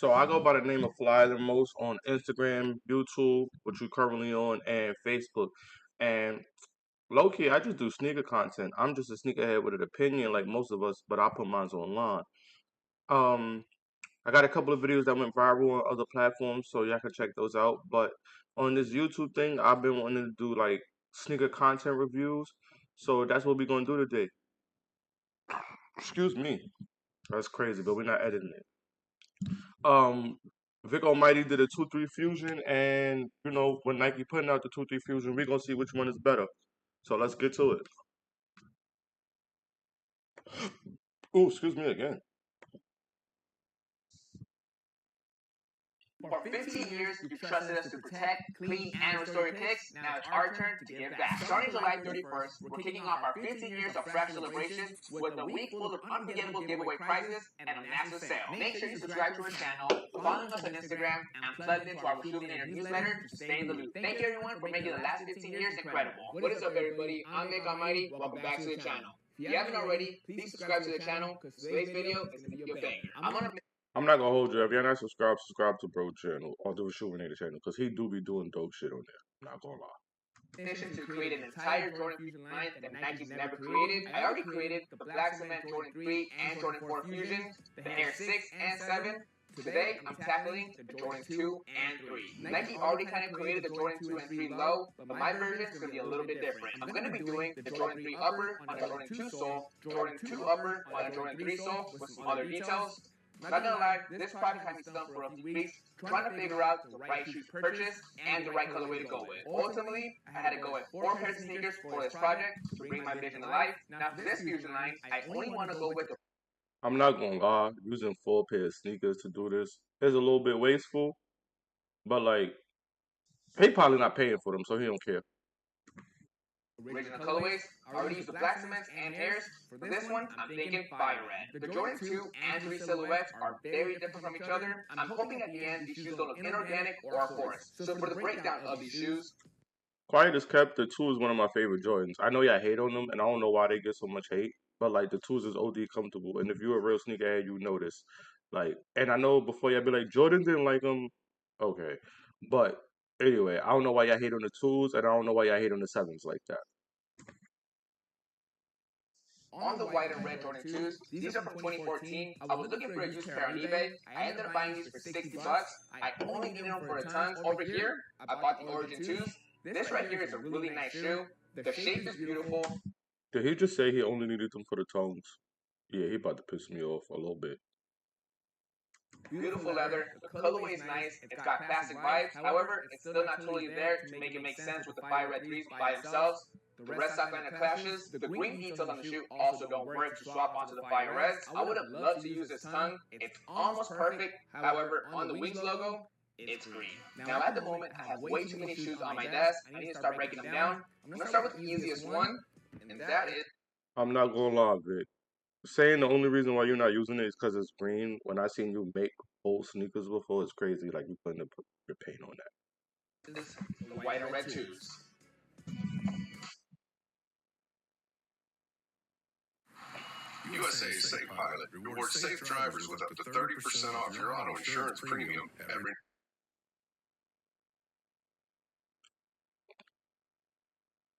So I go by the name of Fly the Most on Instagram, YouTube, which you're currently on, and Facebook. And low key, I just do sneaker content. I'm just a sneakerhead with an opinion, like most of us, but I put mine online. Um, I got a couple of videos that went viral on other platforms, so y'all can check those out. But on this YouTube thing, I've been wanting to do like sneaker content reviews. So that's what we're gonna do today. Excuse me. That's crazy, but we're not editing it. Um, Vick Almighty did a 2-3 fusion, and when Nike putting out the 2-3 fusion, we're gonna see which one is better. So let's get to it. Oh, excuse me again. For 15 years, you've trusted us to protect, clean, and restore your picks. Now it's our turn to give back. Starting July 31st, we're kicking off our 15 years of fresh celebrations with a week full of unforgettable giveaway prizes and a massive sale. Make sure you subscribe to our channel, following us on Instagram, and plugged into our Rejuvenator newsletter to stay in the loop. Thank you everyone for making the last 15 years incredible. What is up everybody? I'm Vick Almighty. Welcome back to the channel. If you haven't already, please subscribe to the channel because today's video is going to be your banger. I'm not gonna hold you. If you're not subscribed, subscribe to Bro channel or the Rejuvenator channel because he do be doing dope shit on there. I'm not gonna lie. Mission to create an entire Jordan Fusion line that Nike's never created. I already created the Black Cement Jordan 3 and Jordan 4 Fusions, the Air 6 and 7. Today, I'm tackling the Jordan 2 and 3. Nike already kind of created the Jordan 2 and 3 low, but my version is going to be a little bit different. I'm going to be doing the Jordan 3 upper on a Jordan 2 sole, Jordan 2 upper on a Jordan 3 sole with some other details. Not gonna lie, this project had me stumped for a few weeks, trying to figure out the right shoes to purchase and the right colorway to go with. Ultimately, I had to go with 4 pairs of sneakers for this project to bring my vision to life. Now for this fusion line, I only want to go with the... I'm not gonna lie, using 4 pair of sneakers to do this is a little bit wasteful, but like, he probably not paying for them, so he don't care. Original colorways, I already used the Black Cements and Airs. For this one, I'm thinking Fire Red. The Jordan 2 and 3 silhouettes are very different from each other. I'm hoping at the end these shoes don't look inorganic or forced. So for the breakdown of these shoes... Quiet as kept, the 2 is one of my favorite Jordans. I know y'all hate on them, and I don't know why they get so much hate, but like the 2s is OD comfortable. And if you're a real sneakerhead, you know this. Like, and I know before y'all be like, Jordan didn't like them. Okay. But anyway, I don't know why y'all hate on the 2s, and I don't know why y'all hate on the 7s like that. On the white and red Jordan 2s, these are from 2014. I was looking for a used pair on eBay. I ended up buying these for 60 bucks. I only needed them for a ton. Over here, I bought the Origin 2s. This right here is a really nice shoe. The shape is beautiful. Did he just say he only needed them for the tones? Yeah, he about to piss me off a little bit. Beautiful leather, the colorway is nice, it's got classic vibes, however, it's still not totally there to make it make sense with the Fire Red 3s by themselves. The red stock line clashes, the green details on the shoe also don't work to swap onto the Fire Reds. I would have loved to use this tongue, it's almost perfect, however, on the Wings logo, it's green. Now at the moment, I have way too many shoes on my desk, I need to start breaking them down. I'm going to start with the easiest one, and that is... I'm not going to lie, Vic. Saying the only reason why you're not using it is because it's green. When I seen you make old sneakers before, it's crazy. Like you putting your paint on that. This is the white and red 2s. USA Safe Pilot rewards safe drivers with up to 30% off your auto insurance premium every...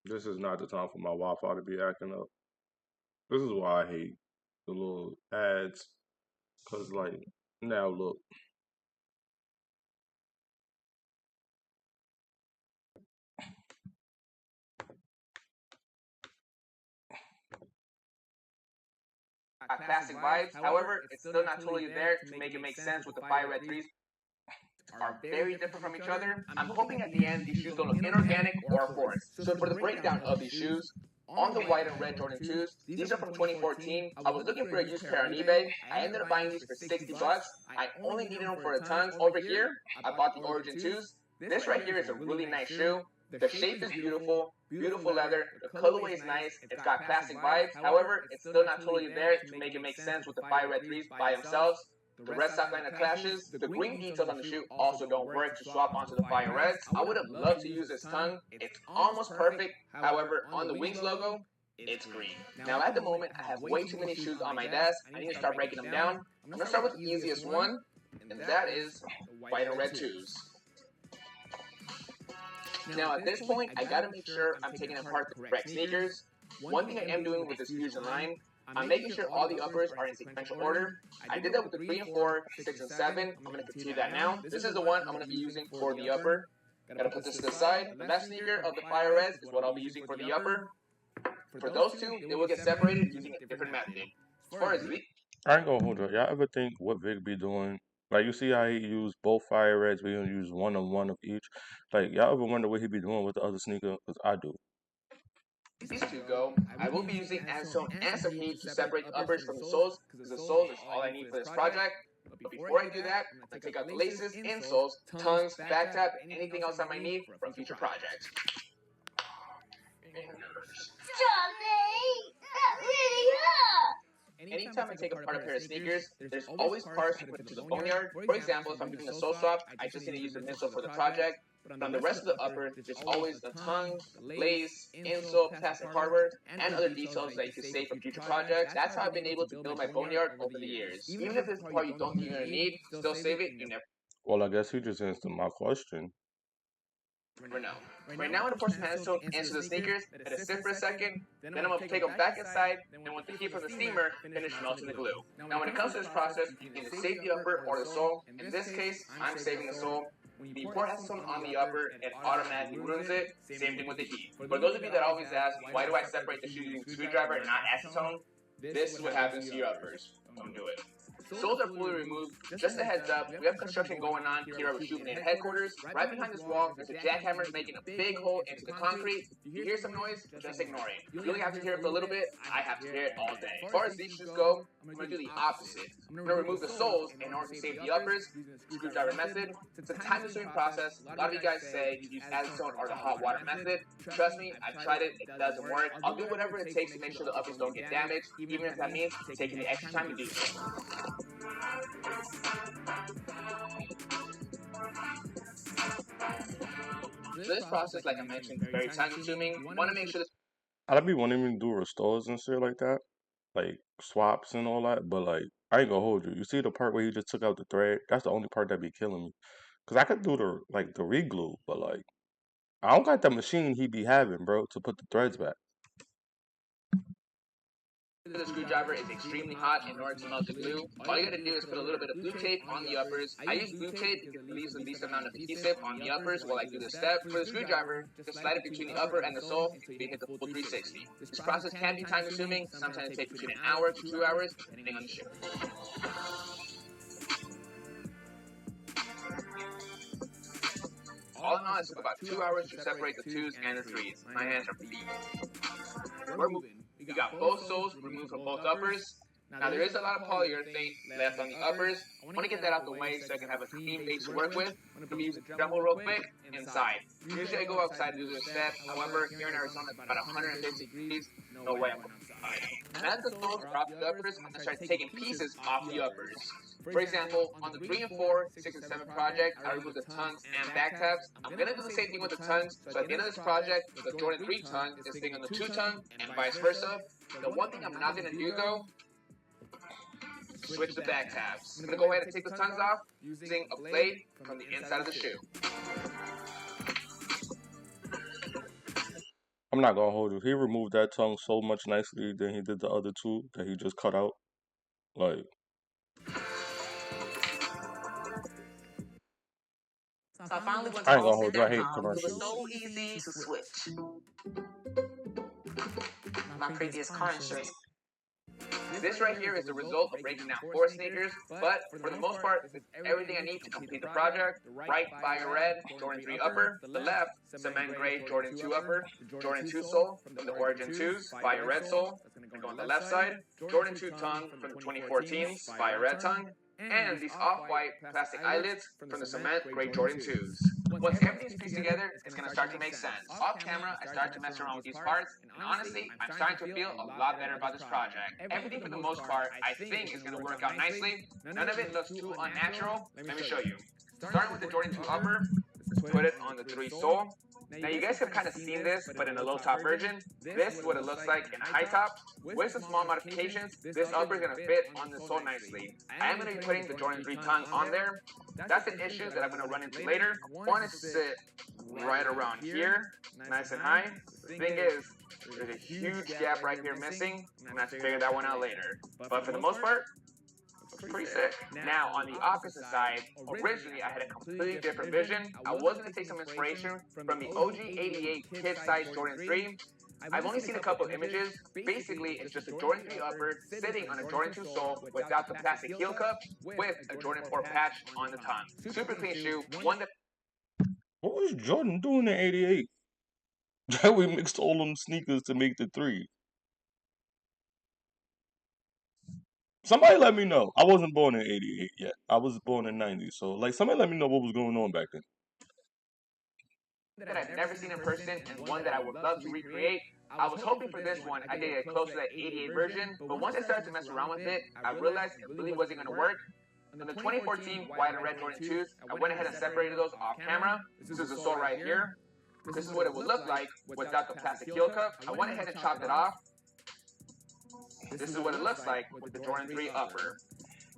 This is not the time for my Wi-Fi to be acting up. This is why I hate the little ads. Cause like, now look. Classic vibes, however, it's still not totally there to make it make sense with the Fire Red 3s are very different from each other. I'm hoping at the end these shoes don't look inorganic or forced. So for the breakdown of these shoes, on the white and red Jordan 2s, these are from 2014. I was looking for a used pair on eBay. I ended up buying these for 60 bucks. I only needed them for a ton. Over here, I bought the Origin 2s. This right here is a really nice shoe. The shape is beautiful, beautiful leather, the colorway is nice, it's got classic vibes, however, it's still not totally there to make it make sense with the Fire Red 3s by themselves. The red stock line clashes, the green details on the shoe also don't work to swap onto the Fire Reds. I would have loved to use this tongue, it's almost perfect, however, on the Wings logo, it's green. Now at the moment, I have way too many shoes on my desk, I need to start breaking them down. I'm going to start with the easiest one, and that is white and red 2s. Now at this point, I gotta make sure I'm taking apart the correct sneakers. One thing I am doing with this fusion line, I'm making sure all the uppers are in sequential order. I did that with the 3 and 4, 6 and 7. I'm going to continue that now. This is the one I'm going to be using for the upper. Gotta put this to the side. The left sneaker of the fire reds is what I'll be using for the upper. For those two, they will get separated using a different method. As far as Vick, I ain't gonna hold you. Y'all ever think what Vic be doing? Like you see how he used both fire reds, we gonna use one of each. Like y'all ever wonder what he be doing with the other sneaker? Cause I do. these two go, I will be using acetone and some heat to separate the uppers from the soles, because the soles is all I need for this project. But before I do that, I'm going to take out the laces, insoles, tongues, back tap, and anything else I might need for a future project. Anytime I take apart a pair of sneakers, there's always parts to put to the boneyard. For example, if I'm doing a sole swap, I just need to use the midsole for the project. But on the rest of the upper, there's always the tongue, lace, insole, plastic hardware, and other details that you can save for future projects. That's how I've been able to build my boneyard over the years. Even if it's a part you don't think you're going to need, still save it, you never Well, I guess he just answered my question. know. Right now, I'm going to force my hands to answer the sneakers, let it sit for a second, then I'm going to take them back inside, and with the heat from the steamer, finish melting the glue. Now, when it comes to this process, you can either save the upper or the sole. In this case, I'm saving the sole. When you pour acetone on the upper, it automatically ruins it. Same thing with the heat. For those of you that always ask, why do I separate the shoe using a screwdriver and not acetone? This is what happens to your uppers. Don't do it. Soles are fully removed. Just a heads up, we have construction going on here at Rejuvenated headquarters. Right behind this wall, there's a jackhammer making a big hole into the concrete. If you hear some noise, just ignore it. You only have to hear it for a little bit. I have to hear it all day. As far as these shoes go, I'm going to do the opposite. I'm going to remove the soles in order to save the uppers using the screwdriver method. It's a time-consuming process. A lot of you guys say you use acetone or the hot water method. Trust me, I've tried it. It doesn't work. I'll do whatever it takes to make sure the uppers don't get damaged, even if that means taking the extra time to do so. So this process, like I mentioned, is very time-consuming. Want to make sure this I'd be wanting me to do restores and shit like that, like swaps and all that. But like, I ain't gonna hold you. You see the part where he just took out the thread? That's the only part that be killing me. Cause I could do the re-glue, but like, I don't got that machine he be having, bro, to put the threads back. the screwdriver is extremely hot in order to melt the glue. All you gotta do is put a little bit of glue tape on the uppers. I use glue tape because it leaves the least amount of adhesive on the uppers while I do this step. For the screwdriver, just slide it between the upper and the sole until you hit the full 360. This process can be time consuming. Sometimes it takes between an hour to 2 hours, depending on the shoe. All in all, it took about 2 hours to separate the 2s and the 3s. My hands are beat. We're moving. We got both soles removed from both uppers. Now there is a lot of polyurethane left on the uppers. I want to get that out the way so I can have a clean base to work with. I'm going to use a dremel real quick inside. Usually I go outside to do this step. However, here in Arizona it's about 150 degrees. No way I'm going outside. Now that the soles are off the uppers, I'm going to start taking pieces off the uppers. For example, on the 3 and 4, 6 and 7 project, I removed the tongues and back tabs. I'm going to do the same thing with the tongues, so at the end of this project, the Jordan 3 tongue is staying on the 2 tongue and vice versa. The one thing I'm not going to do though, switch the back tabs. I'm going to go ahead and take the tongues off using a blade from the inside of the shoe. I'm not gonna hold you. He removed that tongue so much nicely than he did the other two that he just cut out. Like, So I finally went I to ain't gonna all hold you. I hate It was commercials. so easy to switch. My previous car insurance. This right here is the result of breaking down 4 sneakers, but for the most part, it's everything I need to complete the project. Right, fire red, Jordan 3 upper. The left, cement gray, Jordan 2 upper. Jordan 2 sole from the Origin 2s, fire red sole. And go on the left side, Jordan 2 tongue from the 2014s, fire red tongue. And these off-white plastic eyelets from the cement gray Jordan 2s. Once everything's pieced together, it's going to start to make sense. Off camera, I started to mess around with these parts, and honestly, I'm starting to feel a lot better about this project. Everything for the most part, I think is going to work out nicely. None of it looks too unnatural. Let me show you. Starting with the Jordan 2 upper, let's put it on the 3 sole. Now you guys have kind of seen this, but in a low top version. This is what it looks like in a high top. With some small modifications, this upper is going to fit on the sole nicely. I am going to be putting the Jordan 3 tongue on there. That's an issue that I'm going to run into later. I want it to sit right around here, nice and high. The thing is, there's a huge gap right here missing. I'm going to have to figure that one out later. But for the most part, looks pretty sick. Now, on the opposite side, originally I had a completely different vision. I was going to take some inspiration from the OG 88 kid size Jordan 3. I've only seen a couple of images. Basically, it's just a Jordan 3 upper sitting on a Jordan 2 sole without the plastic heel cup with a Jordan 4 patch on the tongue. Super clean shoe, one that... What was Jordan doing in '88? That we mixed all them sneakers to make the 3. Somebody let me know. I wasn't born in '88 yet. I was born in '90, so like somebody let me know what was going on back then. That I've never seen in person and one that I would love to recreate. I was hoping for this one I did get close to that 88 version, but once I started to mess around with it, I realized it really wasn't going to work. In the 2014 white and red Jordan 2s, I went ahead and separated those off camera. This is the sole right here. This is what it would look like without the plastic heel cup. I went ahead and chopped it off. This is what it looks like with the Jordan 3 upper.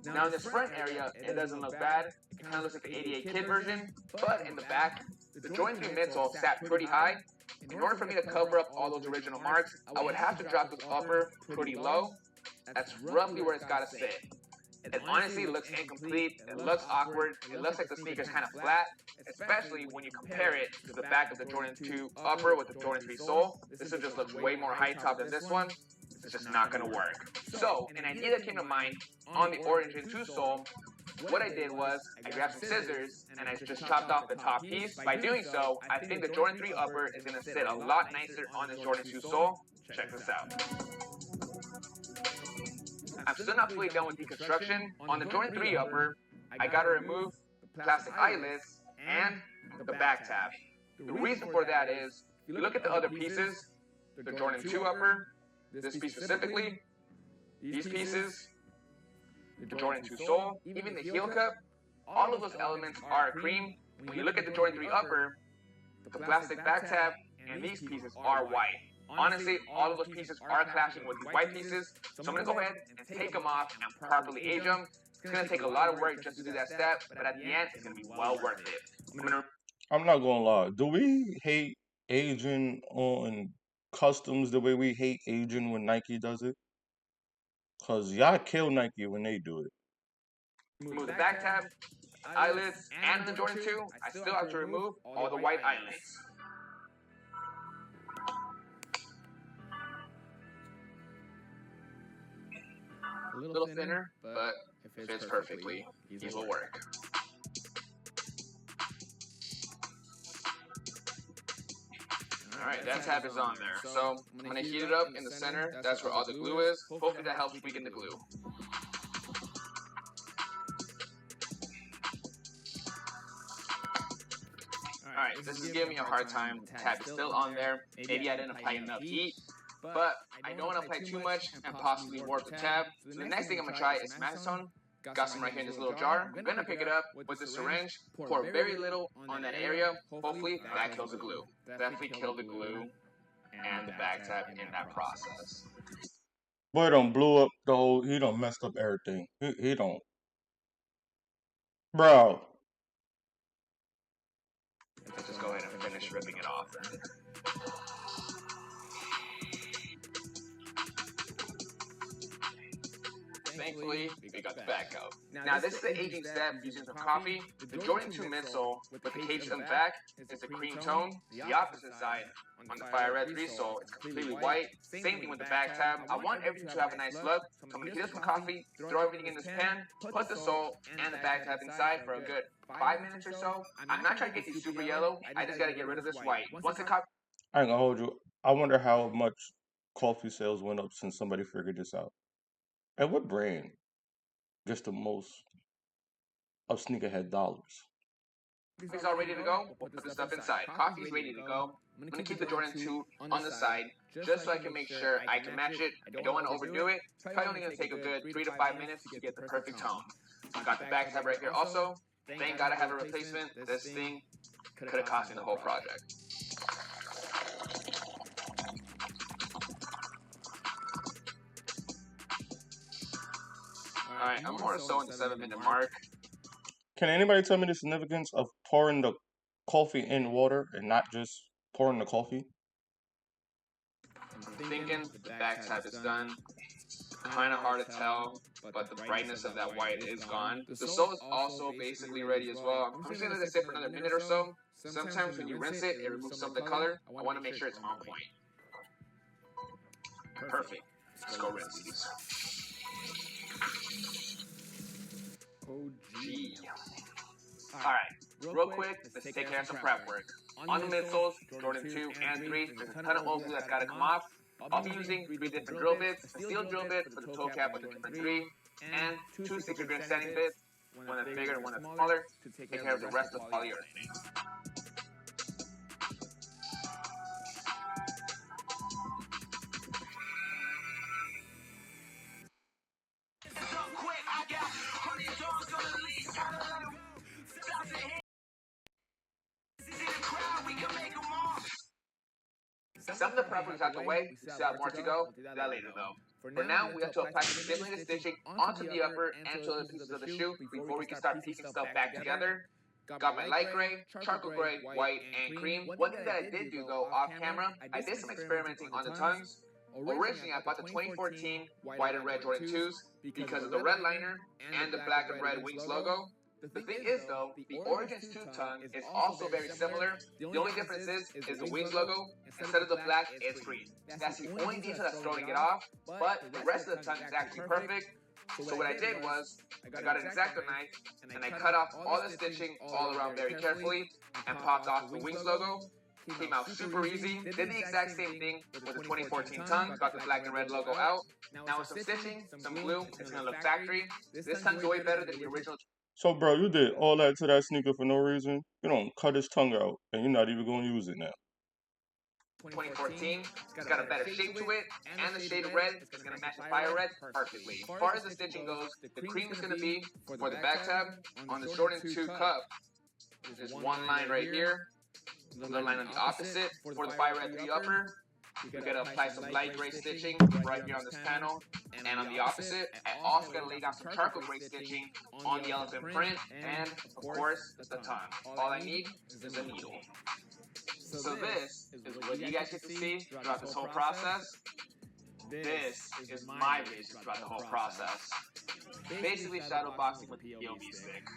Now in this front area, it doesn't look bad. It kind of looks like the 88 kid version, but in the back, the Jordan 3 midsole sat pretty high. In order for me to cover up all those original marks, I would have to drop this upper pretty low. That's roughly where it's got to sit. It honestly looks incomplete, it looks awkward, it looks like the sneaker's kind of flat, especially when you compare it to the back of the Jordan 2 upper with the Jordan 3 sole. This one just looks way more high top than this one. It's just not going to work. So, an idea that came to mind on the Origin 2 sole, what I did was, I grabbed some scissors and I just chopped off the top piece. By doing so, I think the Jordan 3 upper is going to sit a lot nicer on the Jordan 2 sole. Check this out. I'm still not fully done with deconstruction. On the Jordan 3 upper, I got to remove the plastic eyelets and the back tab. The reason for that is, if you look at the other pieces, the Jordan 2 upper, this piece specifically, these pieces, the Jordan 2 sole, even the heel cup, all of those elements are cream. When you look at the Jordan 3 upper, the plastic back tab and these pieces are white. Honestly, all of those pieces are clashing with these white pieces, so I'm going to go ahead and take them off and properly age them. It's going to take a lot of work just to do that step, but at the end, it's going to be well worth it. I'm not going to lie. Do we hate aging on customs the way we hate aging when Nike does it? Because y'all kill Nike when they do it. Remove the back tab, eyelets, and the Jordan 2, I still have to remove all the white eyelets. A little thinner, but it fits perfectly. These will work. Alright, that tab is on there. So I'm going to heat it up in the center. That's where all the glue is. Hopefully that helps weaken the glue. Alright, this is giving me a hard time. The tab is still on there. Maybe I didn't apply enough heat. But I don't want to apply too much and possibly warp the tab. So the next thing I'm going to try is acetone. Got some right here in this little jar. I'm going to pick it up with the syringe, pour very little on that area. Hopefully that kills the glue. Definitely kill the glue and the back tab in that process. Boy done blew up the whole, he done messed up everything. He don't. Bro. Let's just go ahead and finish ripping it off. Thankfully, we got the back out. Now, this is the aging step using some coffee. The Jordan 2 midsole with the cages in the back is a cream tone. The opposite side, on the Fire Red 3 sole, it's completely white. Same thing with the back tab. I want everything to have a nice look. So I'm going to heat up some coffee, throw everything in this pan, put the sole and the back tab inside for a good 5 minutes or so. I'm not trying to get these super yellow. I just got to get rid of this white. Once the coffee... I ain't gonna hold you. I wonder how much coffee sales went up since somebody figured this out. And what brand gets the most of sneakerhead dollars? Coffee's all ready to go. We'll put the stuff inside. Coffee's ready to go. I'm going to keep the Jordan 2 on the side just so I can make sure I can match it. I don't want to overdo it. It's probably only going to take a good 3 to 5 minutes to get the perfect tone. I've got the back tab right here also. Thank God I have a replacement. This thing could have cost me the whole project. Alright, I'm more so in the 7-minute mark. Can anybody tell me the significance of pouring the coffee in water and not just pouring the coffee? I'm thinking the back tab is done. Kind of hard to tell, but the brightness of that white is gone. The sole is also basically ready as well. I'm just gonna let it sit for another minute or so. Sometimes when you rinse it, it removes some of the color. I want to make sure it's on point. Perfect. Let's go rinse these. OG. Alright, real quick, let's take care of some prep work. On the midsoles, Jordan 2 and 3, there's a ton of old glue that's got to come off. I'll be using 3 different drill bits, a steel drill bit for the toe cap with the Jordan 3, and 2 6 grit sanding bits, one that's bigger and one that's smaller, to take care of the rest of the polyurethane. Some of the prep work is out the way, we still have more to go, we'll do that later though. For now, we have to apply some simulated stitching onto the upper and to other pieces of the shoe before we can start piecing stuff back together. Got my light gray, charcoal gray, white, and cream. One thing that I did do though off camera, I did some experimenting on the tongues. Originally, I bought the 2014 white and red Jordan 2s because of the red liner and the black and red Wings logo. The thing is though, the Origins 2 tongue is also very similar. The only difference is the Wings logo, instead of the black, it's green. That's the only detail that's throwing it off, but the rest of the tongue is actually perfect. So what I did was, I got an X-Acto knife, and I cut off all the stitching all around very carefully, and popped off the Wings logo. Came out super easy. Did the exact same thing with the 2014 tongue, got the black and red logo out. Now with some stitching, some glue, it's gonna look factory. This tongue's way better than the original. So, bro, you did all that to that sneaker for no reason? You don't cut his tongue out, and you're not even going to use it now. 2014, it's got a better shape to it, and the shade of red is going to match the fire red perfectly. As far as the stitching goes, the cream is going to be for the back tab on the Jordan 2 cup. There's one line right here, another line on the opposite for the fire red 3 upper. We gotta apply some light gray stitching right here on this panel, and on the opposite, I also gotta lay down some charcoal gray stitching on the elephant print, and of course, the tongue. All I need is a needle. So this is what you guys get to see throughout this whole process. This is my vision throughout the whole process. Basically shadow boxing with the YouTubers Vick.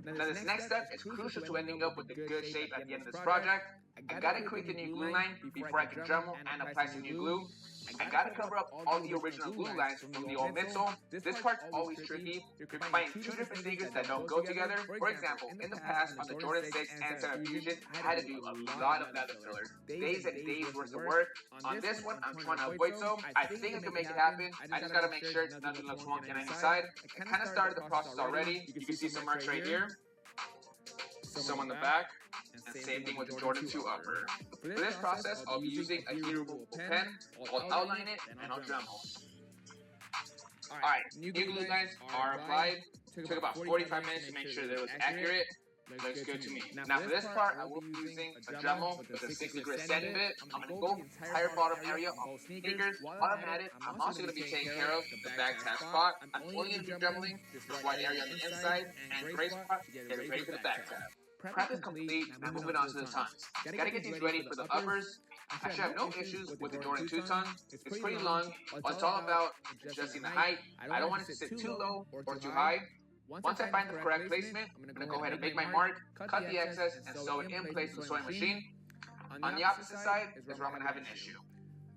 Now this next step is crucial to ending up with a good shape at the end of this project. I gotta create the new glue line before I can Dremel and apply some new glue. I gotta cover up all the original glue lines from the old midsole. This part's always tricky. You're combining 2 different fingers that don't go together. For example, in the past on the Jordan 6 and 7 Fusion, I had to do a lot of leather filler. Days and days worth of work. On this one, I'm trying to avoid so. I think I can make it happen. I just gotta make sure nothing looks wonky on any side. I kinda started the process already. You can see some marks right here. Some on the back, and same thing with the Jordan 2 upper. For this process, I'll be using a heat removable pen. I'll outline it, and I'll Dremel. Alright, new glue lines are applied. Took about 45 minutes to make sure that it was accurate. Looks good to me. Now for this part, I will be using a Dremel with a 60 grit sanding bit. I'm going to go the entire bottom area of both sneakers. While I'm at it, I'm also going to be taking care of the back tab spot. I'm only going to be Dremeling this white area on the inside and gray spot to get it ready for the back tab. Prep is complete, now moving on to the tongues. Gotta get these ready for the uppers. I should have no issues with the Jordan 2 tongue. It's pretty long. It's all about adjusting the height. I don't want it to sit too low or too high. Once I find the correct placement, I'm going to go ahead and make my mark, cut the excess, and sew it in place with the sewing machine. On the opposite side is where I'm going to have an issue.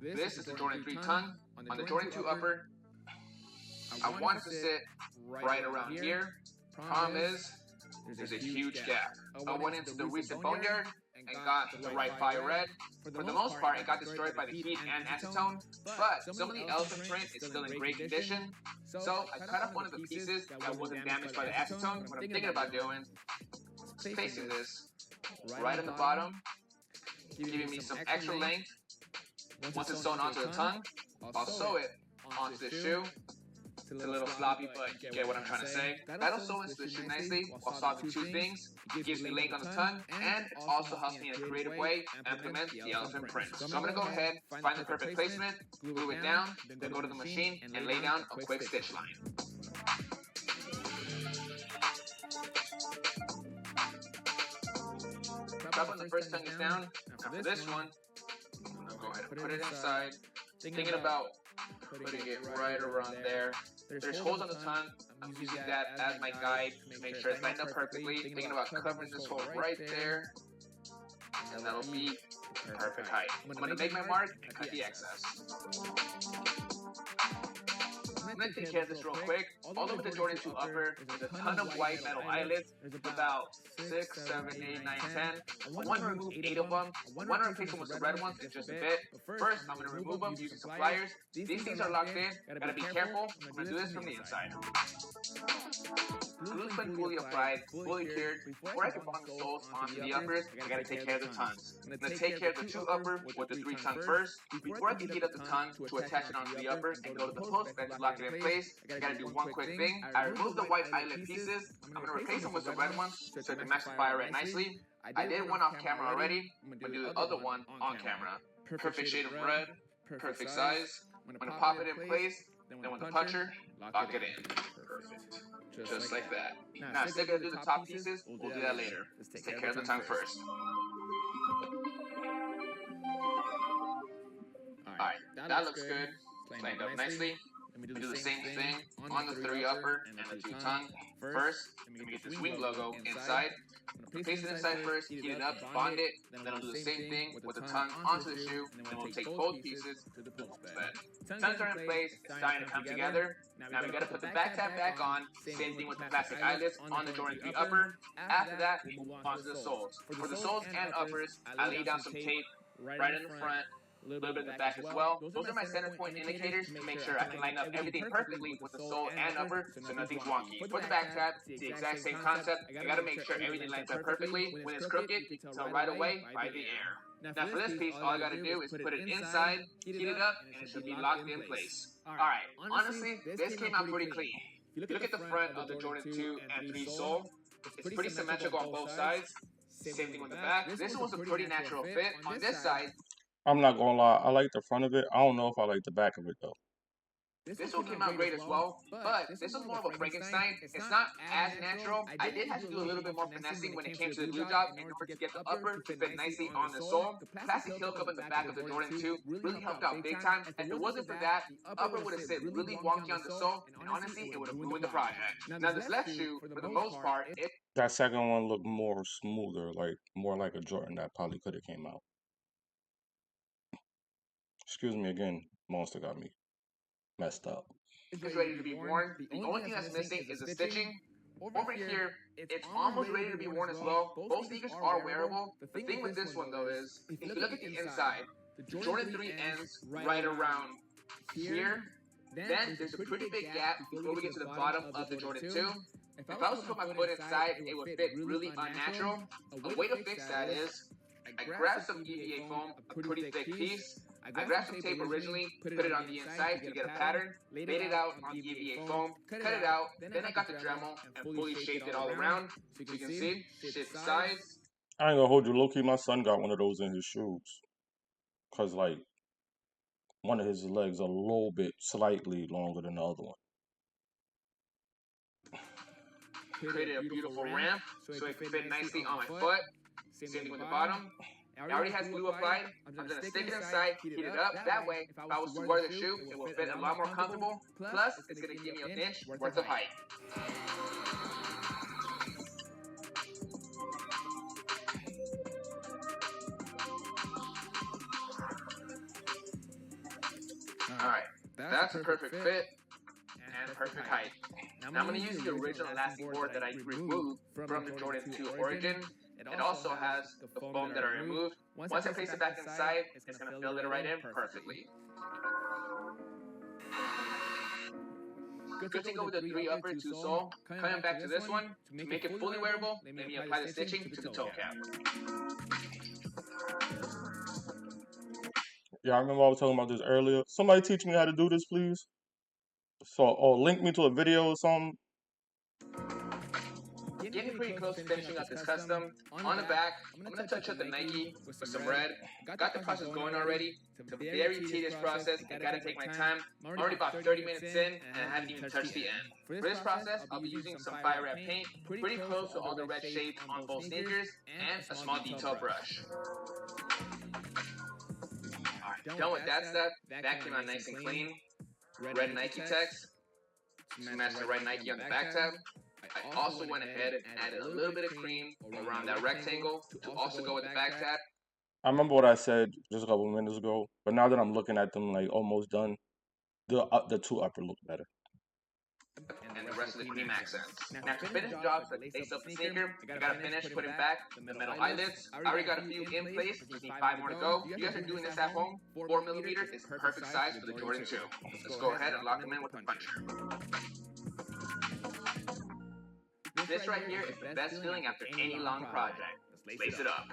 This is the Jordan 3 tongue. On the Jordan 2 upper, I want it to sit right around here. Problem is, there's a huge gap. I went into the recent boneyard and got the right fire red. For the most part, it got destroyed by the heat and acetone, but some of the elephant print is still in great condition. So I cut off one of the pieces that wasn't damaged by the acetone. What I'm thinking about doing is placing this right on the bottom, giving me some extra length. Once it's sewn onto the tongue, I'll sew it onto the shoe. It's a little sloppy, but you get what I'm trying to say. That'll sew into the shoe nicely while solving two things. It gives me length on the tongue, and it also helps me in a creative way implement the elephant print. So I'm going to go ahead, find the perfect placement, glue it down, then go to the machine and lay down a quick stitch line. Proud when the first tongue is down. Now for this one, I'm going to go ahead and put it inside. Thinking about putting it right around there. There's holes on the tongue. I'm using that as my guide to make sure it's lined up perfectly. Thinking about covering this hole right there. And that'll be the perfect height. I'm going to make my mark and cut the excess. I'm going to take care of this real quick. All over the Jordan 2 upper, there's a ton of white metal eyelets. There's about 6, 7, 8, 9, 10. I want to remove 8 of them. I want to replace them with the red ones in just a bit. But first, I'm going to remove them using some pliers. These things are locked in. Gotta be careful. I'm going to do this from the inside. Glue's been fully applied, fully cured. Before I can bond the soles onto the uppers, I gotta take care of the tongues. I'm gonna take care of the 2 upper with the 3 tongue first. Before I can heat up the tongue to attach it onto the upper and go to the post bed to lock it in place, I gotta do one quick thing. I remove the white eyelet pieces. I'm gonna replace them with the red ones so it can match the fire red nicely. I did one off camera already. I'm gonna do the other one on camera. Perfect shade of red, perfect size. I'm gonna pop it in place. Then with the puncher, lock it in. Perfect. Just like that. Now, still gonna do the top pieces. We'll do that later. Let's take care of the tongue first. Alright, that looks good. It's lined up nicely. Let me do the same thing on the 3 upper and the 2 tongue. First, let me get this wing logo inside. Place it inside first, heat it up, bond it. Then I'll do the same thing with the tongue onto the shoe. And then we'll take both pieces to the post bed. Tongues are in place. It's starting to come together. Now we gotta put the back tab back on. Same thing with the plastic eyelets on the Jordan 3 upper. After that, we move on to the soles. For the soles and uppers, I lay down some tape right in the front. A little bit in the back as well. Those are my center point indicators to make sure I can line up everything perfectly with the sole and upper so nothing's wonky. For the back tab, it's the exact same concept. I gotta make sure everything lines up perfectly. When it's crooked, you can tell right away by the air. Now for this piece, all I gotta do is put it inside, heat it up, and it should be locked in place. Alright, honestly, this came out pretty clean. If you look at the front of the Jordan 2 and 3 sole, it's pretty symmetrical on both sides. Same thing with the back. This one was a pretty natural fit. On this side, I'm not gonna lie, I like the front of it. I don't know if I like the back of it though. This one came out great as well, but this was more of a Frankenstein. It's not as natural. I did have to do a little bit more finessing when it came to the glue job in order to get the upper to fit nicely on the sole. The plastic heel cup in the back of the Jordan 2 really helped out big time. If it wasn't for that, the upper would have sit really wonky on the sole, and honestly, it would have ruined the project. Now this left shoe, for the most part, That second one looked more smoother, like more like a Jordan that probably could have came out. Excuse me again, Monster got me messed up. It's ready to be worn. The only thing that's missing is the stitching. Over here, it's almost ready to be worn as well. Both sneakers are wearable. The thing with this one though is, if you look at the inside, the Jordan 3 ends right around here. Then there's a pretty big gap before we get to the bottom of the Jordan 2. If I was to put my foot inside, it would fit really unnatural. A way to fix that is, I grabbed some EVA foam, a pretty thick piece. I grabbed some tape originally, put it on the inside to get a pattern, laid it out on EVA foam, cut it out, then I got the Dremel and fully shaped it all around. So you can see, shift size. I ain't gonna hold you, low-key, my son got one of those in his shoes. Cause like, one of his legs a little bit slightly longer than the other one. Created a beautiful ramp so it could fit nicely on my foot. Same thing with the bottom. It already has glue applied. I'm going to stick it inside, heat it up. That way, if I was to wear the shoe, it will fit a lot more comfortable. Plus, it's going to give me an inch worth of height. Alright, that's a perfect fit and perfect height. Now I'm going to use the original elastic board that I removed from the Jordan 2 Origin. It also has the foam that I removed. Once I place it back inside, it's going to fill it right in perfectly. Good thing over the 3 upper 2 sole. Coming back to this one, to make it fully wearable, let me apply the stitching to the toe cap. Yeah, I remember I was talking about this earlier. Somebody teach me how to do this, please. So, link me to a video or something. Getting pretty close to finishing up this custom. On the back, I'm going to touch up the Nike with some red. Got the process going already. It's a very tedious process. I got to take my time. I'm already about 30 minutes in, and I haven't even touched the end. For this process, I'll be using some fire red paint, pretty close to all the red shapes on both sneakers, and a small detail brush. Alright, done with that step. That came out nice and clean. Red Nike text. Match the red Nike on the back tab. I also went ahead and added a little bit of cream around that rectangle to also go with the back tab. I remember what I said just a couple of minutes ago, but now that I'm looking at them like almost done, the two upper look better. And the rest of the cream accents. Now to finish the job so they lace up the sneaker, I gotta finish putting back the metal eyelets. I already got a few in place, just need 5 more to go. If you guys are doing this at home, 4mm is the perfect size for the Jordan 2. Let's go ahead and lock them in with the puncher. This right here is the best feeling after any long project. Let's lace it up.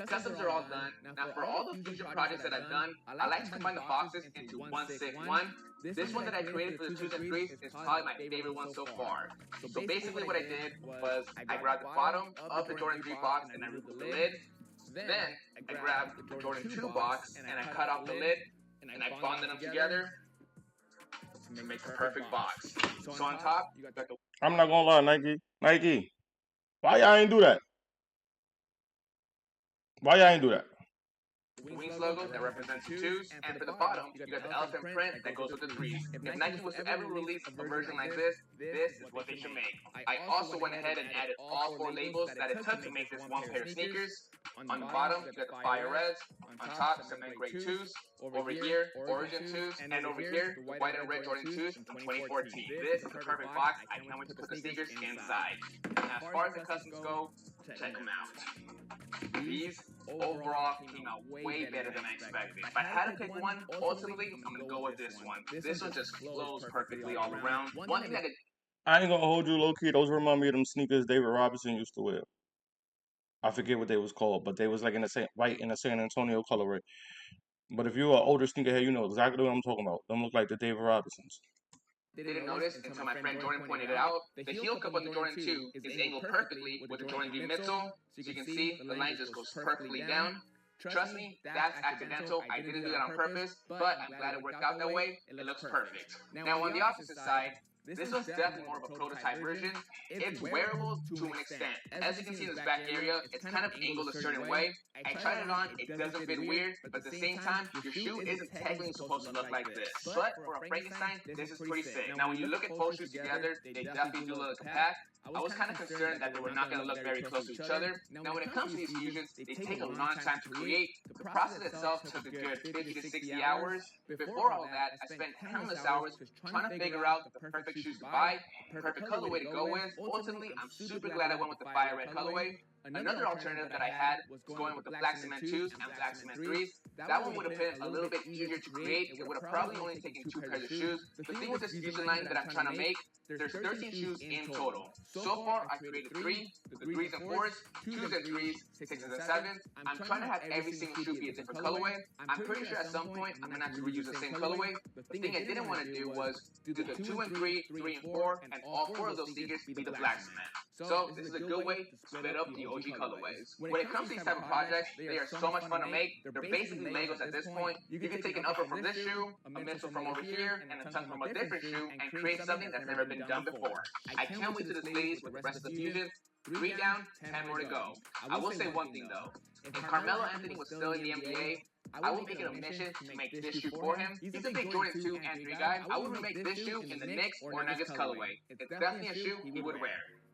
Customs are all done. Now for all the future projects that I've done, I like to combine the boxes into one sick one. This one that I created for the 2s and 3s is probably my favorite one so far. So basically what I did was I grabbed the bottom of the Jordan 3 box and I removed the lid. Then I grabbed the Jordan 2 box and I cut off the lid and I bonded them together to make the perfect box. So on top, you got the... I'm not gonna lie, Nike, why y'all ain't do that? Why y'all ain't do that? The Wings logo that represents the 2s, and for the bottom, you got the elephant print that goes with the 3s. If Nike was to ever release a version like this is what they should make. I also went ahead and added all 4 labels that it took to make this one pair of sneakers. On the bottom, you got the fire reds. On top, some gray 2s. Over here, Origin 2s. And over here, the white and red Jordan 2s from 2014. This is the perfect box. I can't wait to put the sneakers inside. Now, as far as the customs go, check them out. These overall came out way better than I expected. If I had to pick one, ultimately, I'm going to go with this one. This one just flows perfectly all around. One thing that I ain't gonna hold you low key. Those remind me of them sneakers David Robinson used to wear. I forget what they was called, but they was like in the same white in the San Antonio colorway. But if you're an older sneakerhead, you know exactly what I'm talking about. Them look like the David Robinsons. Didn't notice until my friend Jordan pointed it out. The heel cup on the Jordan 2 is angled perfectly with the Jordan 3 midsole. So you can see the line just goes perfectly down. Trust me, that's accidental. I didn't do that on purpose, but I'm glad it worked out that way. It looks perfect. Now on the opposite side, this was definitely more of a prototype version. It's wearable to an extent. As you can see in this back area, it's kind of angled a certain way. I tried it on, it doesn't fit weird, but at the same time, your shoe isn't technically supposed to look like this. But for a Frankenstein, this is pretty sick. Now when you look at both shoes together, they definitely do look like a pack. I was kind of concerned that they were not going to look very close to each other. Now when it comes to these fusions, they take a long time to create. The process itself took a good 50 to 60 hours. Before all that, I spent countless hours trying to figure out the perfect shoes to buy, the perfect colorway to go with. Ultimately, I'm super glad I went with the fire red colorway. Another alternative that I had was going with the black cement 2s and black cement 3s. That one would have been a little bit easier to create. It would have probably only taken 2 pairs of shoes. The thing with this fusion line that I'm trying to make, there's 13 shoes in total. So far, I created 3, the 3s and 4s, 2s and 3s, 6s and 7s. I'm trying to have every single shoe be a different colorway. I'm pretty sure at some point I'm going to have to reuse the same colorway. The thing I didn't want to do was do the 2 and 3, 3 and 4, and all 4 of those sneakers be the black cement. So this is a good way to split up the OG colorways. When it comes to these type of projects, they are so much fun to make. They're basically Legos at this point. You can take an upper from this shoe, a midsole from over here, and a tongue from a different shoe, and create something that's never been done before. I can't wait to display these with the rest of the fusions. 3 down, 10 more to go. I will say one thing though. If Carmelo Anthony was still in the NBA, I would make it a mission to make this shoe for him. He's a big Jordan 2 and 3 guy. I would remake this shoe in the Knicks or Nuggets colorway. It's definitely a shoe he would wear.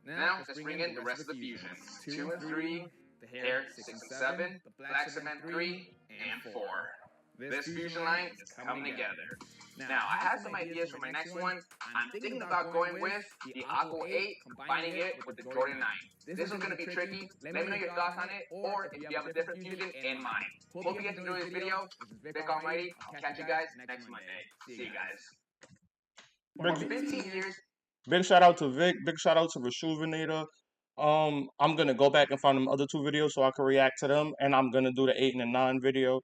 Now, let's bring in the rest of the fusions. 2 and 3, the hair 6 and 7, the black cement 3, and 4. This fusion line is coming together. Now, I have some ideas for my next one. I'm thinking about going with the Aqua 8, combining it with the Jordan 9. This one's going to be tricky. Let me know your thoughts on it, or if you have a different fusion in mind. Hope you guys enjoyed this video. This is Vick Almighty. I'll catch you guys next Monday. See you guys. For 15 years. Big shout out to Vic. Big shout out to Reshoevnator. I'm gonna go back and find them other 2 videos so I can react to them, and I'm gonna do the 8 and the 9 video.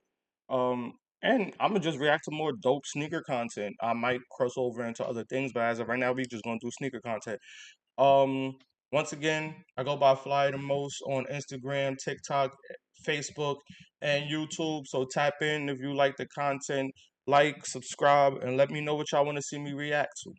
And I'm gonna just react to more dope sneaker content. I might cross over into other things, but as of right now, we just gonna do sneaker content. Um, Once again, I go by Fly the Most on Instagram, TikTok, Facebook, and YouTube. So tap in if you like the content, like, subscribe, and let me know what y'all want to see me react to.